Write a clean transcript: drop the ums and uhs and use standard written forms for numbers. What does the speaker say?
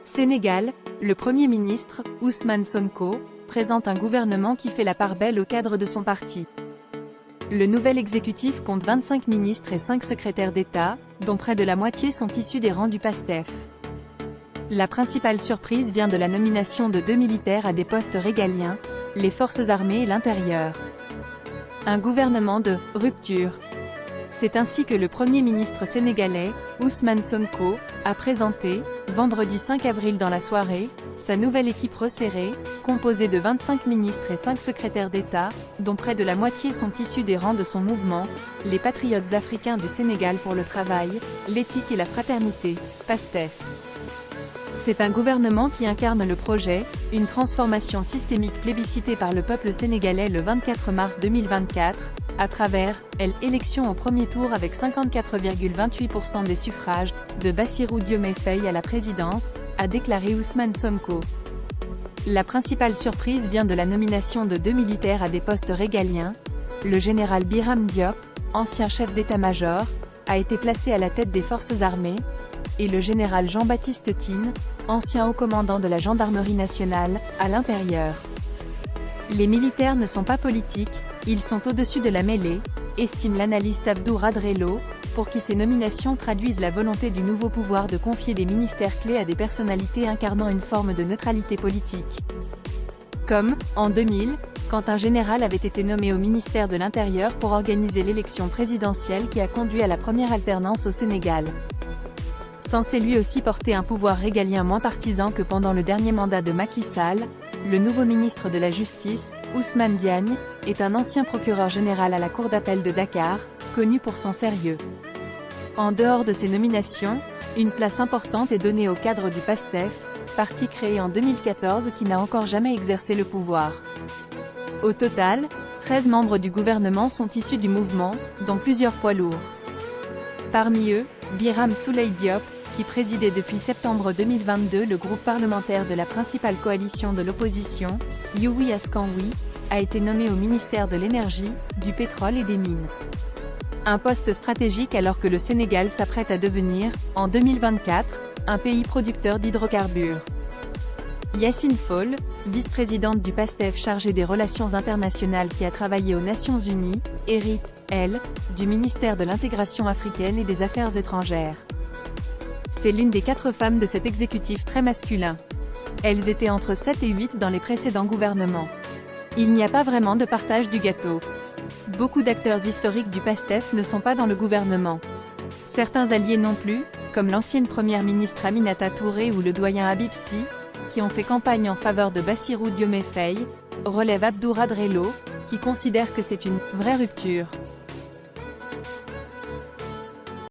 Sénégal, le Premier ministre, Ousmane Sonko, présente un gouvernement qui fait la part belle au cadre de son parti. Le nouvel exécutif compte 25 ministres et 5 secrétaires d'État, dont près de la moitié sont issus des rangs du PASTEF. La principale surprise vient de la nomination de 2 militaires à des postes régaliens, les forces armées et l'intérieur. Un gouvernement de « rupture ». C'est ainsi que le Premier ministre sénégalais, Ousmane Sonko, a présenté, vendredi 5 avril dans la soirée, sa nouvelle équipe resserrée, composée de 25 ministres et 5 secrétaires d'État, dont près de la moitié sont issus des rangs de son mouvement, les Patriotes africains du Sénégal pour le travail, l'éthique et la fraternité, PASTEF. C'est un gouvernement qui incarne le projet, une transformation systémique plébiscitée par le peuple sénégalais le 24 mars 2024, à travers l'élection au premier tour avec 54,28% des suffrages, de Bassirou Diomaye Faye à la présidence, a déclaré Ousmane Sonko. La principale surprise vient de la nomination de 2 militaires à des postes régaliens. Le général Birame Diop, ancien chef d'état-major, a été placé à la tête des forces armées, et le général Jean-Baptiste Tine, ancien haut commandant de la gendarmerie nationale, à l'intérieur. Les militaires ne sont pas politiques, ils sont au-dessus de la mêlée, estime l'analyste Abdou Radrello, pour qui ces nominations traduisent la volonté du nouveau pouvoir de confier des ministères clés à des personnalités incarnant une forme de neutralité politique. Comme, en 2000, quand un général avait été nommé au ministère de l'Intérieur pour organiser l'élection présidentielle qui a conduit à la première alternance au Sénégal. Censé lui aussi porter un pouvoir régalien moins partisan que pendant le dernier mandat de Macky Sall, le nouveau ministre de la Justice, Ousmane Diagne, est un ancien procureur général à la Cour d'appel de Dakar, connu pour son sérieux. En dehors de ces nominations, une place importante est donnée au cadre du PASTEF, parti créé en 2014 qui n'a encore jamais exercé le pouvoir. Au total, 13 membres du gouvernement sont issus du mouvement, dont plusieurs poids lourds. Parmi eux, Birame Souleye Diop, qui présidait depuis septembre 2022 le groupe parlementaire de la principale coalition de l'opposition, Yewwi Askan Wi, a été nommé au ministère de l'Énergie, du Pétrole et des Mines. Un poste stratégique alors que le Sénégal s'apprête à devenir, en 2024, un pays producteur d'hydrocarbures. Yacine Fall, vice-présidente du PASTEF chargée des relations internationales qui a travaillé aux Nations Unies, hérite, elle, du ministère de l'Intégration africaine et des Affaires étrangères. C'est l'une des 4 femmes de cet exécutif très masculin. Elles étaient entre 7 et 8 dans les précédents gouvernements. Il n'y a pas vraiment de partage du gâteau. Beaucoup d'acteurs historiques du PASTEF ne sont pas dans le gouvernement. Certains alliés non plus, comme l'ancienne première ministre Aminata Touré ou le doyen Habib Sy, qui ont fait campagne en faveur de Bassirou Diomaye Faye, relève Abdou Radrello, qui considère que c'est une « vraie rupture ».